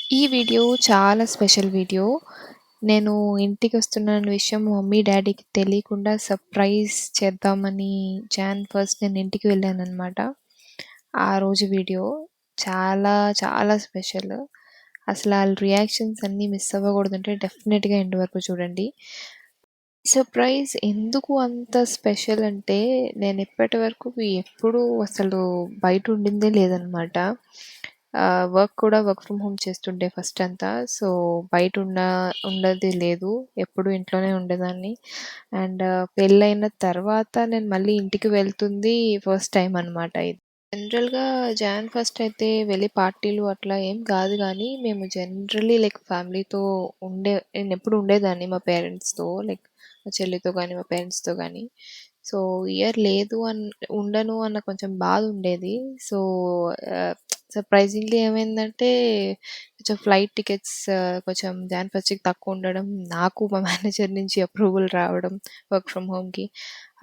ఈ వీడియో చాలా special video. నేను ఇంటికొస్తున్నాన్న విషయం మా మమ్మీ, డ్యాడీకి తెలియకుండా సర్ప్రైజ్ చేద్దామని జాన్ ఫస్ట్ నేను ఇంటికి వెళ్ళాననమాట. ఆ రోజు వీడియో చాలా చాలా స్పెషల్. అసలు ఆళ్ళ రియాక్షన్స్ అన్నీ మిస్ అవ్వకూడదంటే డెఫినిట్‌గా ఎండ్ వరకు చూడండి. సర్ప్రైజ్ ఎందుకు అంత స్పెషల్ అంటే, నేనిప్పటి వరకు ఎప్పుడూ అసలు బయటుండిందే లేదనమాట. వర్క్ ఫ్రమ్ హోమ్ చేస్తుండే ఫస్ట్ అంతా. సో, ఉండేది లేదు. ఎప్పుడూ ఇంట్లోనే ఉండేదాన్ని. అండ్ పెళ్ళైన తర్వాత నేను మళ్ళీ ఇంటికి వెళ్తుంది ఫస్ట్ టైమ్ అనమాట ఇది. జనరల్‌గా జాన్ ఫస్ట్ అయితే వెళ్ళి పార్టీలు అట్లా ఏం కాదు గానీ, మేము జనరల్లీ లైక్ ఫ్యామిలీతో నేనెప్పుడు ఉండేదాన్ని మా పేరెంట్స్‌తో. లైక్ మా చెల్లితో గానీ, మా పేరెంట్స్‌తో గానీ. సో, ఇయర్ లేదు ఉండను అన్న కొంచెం బాధుండేది. సో, ఆహ్, సర్ప్రైజింగ్‌లీ ఏమైందంటే, కొంచెం ఫ్లైట్ టికెట్స్ కొంచెం జాన్ ఫస్ట్‌కి తక్కువుండడం, నాకు మా మేనేజర్ నుంచి అప్రూవల్ రావడం వర్క్ ఫ్రమ్ హోమ్‌కి.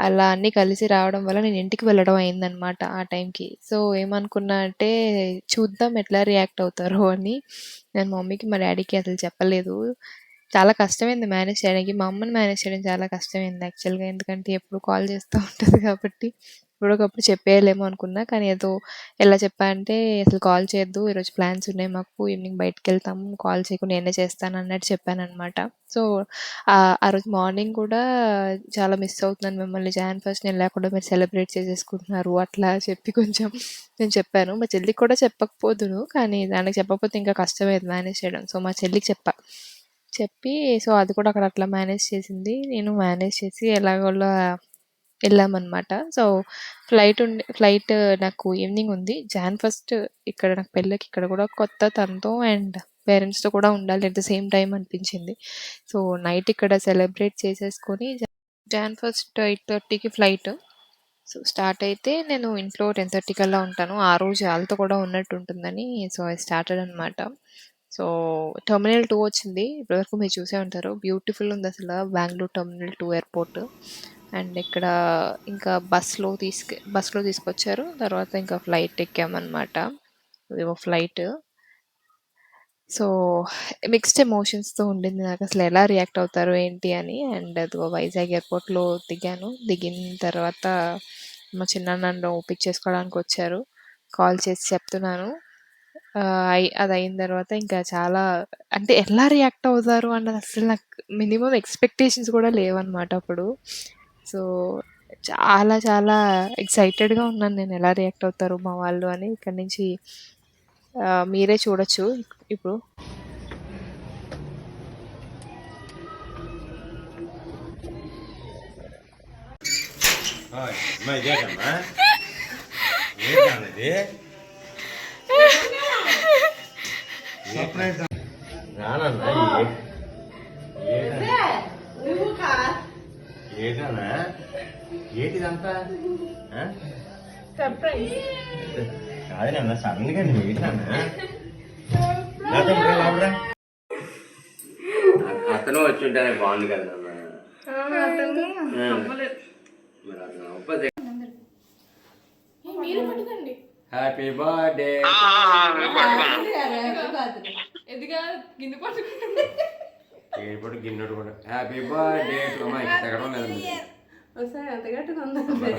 అలా అన్నీ కలిసి రావడం వల్ల నేను ఇంటికి వెళ్ళడం అయిందనమాట ఆ టైంకి. సో, ఏమనుకున్నా అంటే చూద్దాం ఎట్లా రియాక్ట్ అవుతారో అని నేను మా మమ్మీకి, మా డ్యాడీకి అసలు చెప్పలేదు. చాలా కష్టమైంది మేనేజ్ చేయడానికి. మా అమ్మని మేనేజ్ చేయడం చాలా కష్టమైంది యాక్చువల్‌గా. ఎందుకంటే ఎప్పుడు కాల్ చేస్తా ఉంటది కాబట్టి ఎప్పటికప్పుడు చెప్పేయాలేమో అనుకున్నా. కానీ ఏదో ఎలా చెప్పా అంటే, "అసలు కాల్ చేయొద్దు. ఈరోజు ప్లాన్స్ ఉన్నాయి మాకు. ఈవినింగ్ బయటికెళ్తాము. కాల్ చేయకు నేనే చేస్తాను" అన్నట్టు చెప్పాననమాట. సో, ఆ రోజు మార్నింగ్ కూడా చాలా మిస్ అవుతున్నాను మిమ్మల్ని. జాన్ ఫస్ట్ నేను లేకుండా మీరు సెలబ్రేట్ చేసేసుకుంటున్నారు. అట్లా చెప్పి కొంచెం నేను చెప్పాను. మా చెల్లికి కూడా చెప్పకపోదును. కానీ దానికి చెప్పకపోతే ఇంకా కష్టమయ్యేది మేనేజ్ చేయడం. సో, మా చెల్లికి చెప్పా. చెప్పి సో, అది కూడా అక్కడ అట్లా మేనేజ్ చేసింది. నేను మేనేజ్ చేసి ఎలాగోలా ఎళ్ళామనమాట. సో, ఫ్లైట్ నాకు ఈవినింగ్ ఉంది. జాన్ ఫస్ట్ ఇక్కడ నాకు పెళ్ళికి ఇక్కడ కూడా కొత్త తనతో అండ్ పేరెంట్స్‌తో కూడా ఉండాలి అట్ ద సేమ్ టైమ్ అనిపించింది. సో, నైట్ ఇక్కడ సెలబ్రేట్ చేసేసుకొని జాన్ ఫస్ట్ 8:30కి ఫ్లైట్. సో, స్టార్ట్ అయితే నేను ఇంట్లో 10:30 కల్లా ఉంటాను. ఆ రోజు ఆళ్ళతో కూడా ఉన్నట్టు ఉంటుందని సో, ఐ స్టార్టెడ్ అనమాట. సో, టెర్మినల్ 2 వచ్చింది. ఇప్పటివరకు మీరు చూసే ఉంటారు. బ్యూటిఫుల్ ఉందసల బెంగుళూరు టెర్మినల్ 2 ఎయిర్‌పోర్ట్. అండ్ ఇక్కడ ఇంకా బస్‌లో తీసుకొచ్చారు. తర్వాత ఇంకా ఫ్లైట్ ఎక్కామనమాట. అదేమో ఫ్లైట్. సో, మిక్స్డ్ ఎమోషన్స్‌తో ఉండింది నాకసలు ఎలా రియాక్ట్ అవుతారో ఏంటి అని. అండ్ అదిగో వైజాగ్ ఎయిర్‌పోర్ట్‌లో దిగాను. దిగిన తర్వాత మా చిన్నాన్న నన్ను పిక్ చేసుకోవడానికొచ్చారు. కాల్ చేసి చెప్తున్నాను. అది అయిన తర్వాత ఇంకా చాలా అంటే ఎలా రియాక్ట్ అవుతారు అన్నది అస్సలు నాకు మినిమమ్ ఎక్స్‌పెక్టేషన్స్ కూడా లేవనమాట అప్పుడు. సో, చాలా చాలా ఎక్సైటెడ్‌గా ఉన్నాను నేను ఎలా రియాక్ట్ అవుతారు మా వాళ్ళు అని. ఇక్కడి నుంచి మీరే చూడొచ్చు ఇప్పుడు. అమ్మా ఇదేటమ్మా ఏంటన్నది రానన్నా ఏటన్నా ఏంటిదంతా కాదునన్నా సడన్గా నువ్వు ఏంటన్నా అతను వచ్చి ఉంటేనే బాగుంది కదా మరి అతను అవ్వదే హ్యాపీ బర్త్డే ఇప్పుడు గిన్నెడు కూడా హ్యాపీ బర్త్డే అమ్మాయి తగ్గడం లేదండి ఒకసారి అంత గట్టుగా ఉందంటే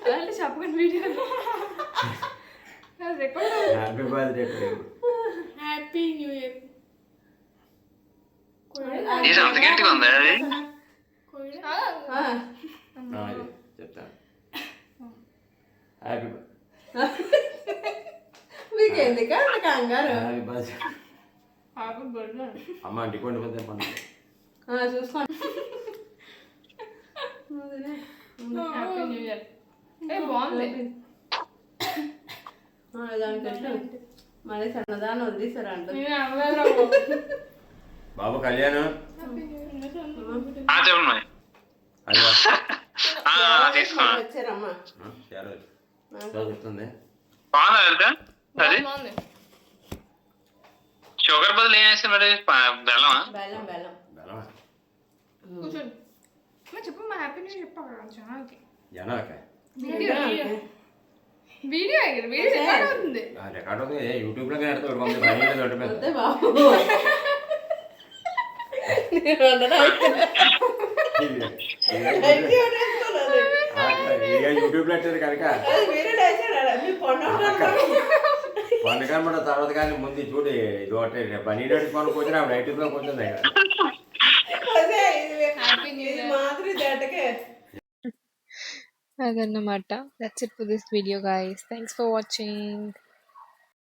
అలాంటి చెప్పకండి video happy birthday happy new year అంత గట్టిగా ఉందా అది చెప్తాను హ్యాపీ మీకు ఎందుకు అంత కంగారు హ్యాపీ బర్త్డే అమ్మ అంటికోండి పోతే పండుగ చూసుకోండి హ్యాపీ న్యూ ఇయర్ బాగుంది దానికంటే మళ్ళీ సన్నదాన్ని వదిలేసారు అంట బాబు కళ్యాణం చెప్పండి తీసుకో వచ్చారమ్మా చెప్తుంది బాగుందా అది షుగర్ బదులు ఏం వేస్తారు మరి బెల్లమా బెల్లం బెల్లం బెల్లమా కూర్చోండి చెప్పు మా హ్యాపీ న్యూ ఇయర్ చెప్పాలి ఛానల్కి జనాక వీడియో రికార్డ్ అవుతుంది. రికార్డ్ అవుతుంది యూట్యూబ్లో పెడతాడు మమ్మీ బనీలో ఉంటుంది వద్దే బాబు. నేను వండడం అయిపోయింది. యూట్యూబ్లో పెట్టారు కనుక వండకం తర్వాత కానీ ముందు చూడు ఇది ఒకటి బనీ నడుచుకొని కూర్చొని ఆవిడ యూట్యూబ్లో కూర్చుంది హ్యాపీ న్యూ ఇయర్. అదన్నమాట. That's it for this video guys. Thanks for watching.